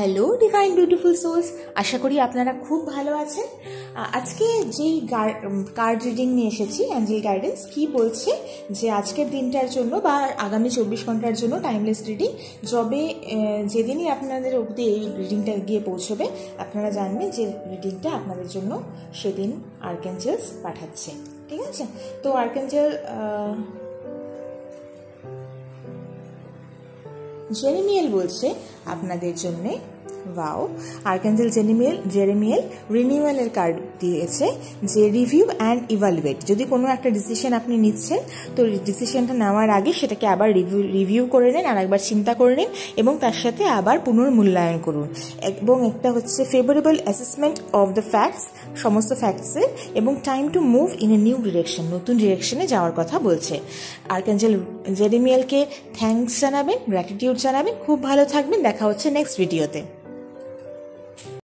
Hello divine beautiful sols, আশা করি আপনারা খুব ভালো আছেন। আজকে যেই কার্ড রিডিং নিয়ে এসেছি, অ্যাঞ্জেল গাইডেন্স কি বলছে যে আজকের দিনটার জন্য বা আগামী 24 ঘন্টার জন্য টাইমলেস রিডিং, যেদিনই আপনাদের অবধি এই রিডিংটা গিয়ে পৌঁছবে আপনারা জানবেন যে রিডিংটা আপনাদের জন্য সেদিন আর্কএঞ্জেলস পাঠাচ্ছে। ঠিক আছে, তো আর্কএঞ্জেল জেরেমিয়েল বলছে আপনাদের জন্যে, ওয়াও, আর্কএঞ্জেল জেরেমিয়েল রিনিউয়ালের কার্ড দিয়েছে যে রিভিউ অ্যান্ড ইভালুয়েট। যদি কোনো একটা ডিসিশন আপনি নিচ্ছেন তো ডিসিশনটা নেওয়ার আগে সেটাকে আবার রিভিউ করে নিন, আর একবার চিন্তা করে নিন এবং তার সাথে আবার পুনর্মূল্যায়ন করুন। এবং একটা হচ্ছে favourable assessment of the facts, সমস্ত ফ্যাক্টসের, এবং time to move in a new direction, নতুন ডিরেকশনে যাওয়ার কথা বলছে। আর্কএঞ্জেল জেরেমিয়েলকে থ্যাঙ্কস জানাবেন, গ্র্যাটিটিউড জানাবেন। খুব ভালো থাকবেন, দেখা হচ্ছে নেক্সট ভিডিওতে।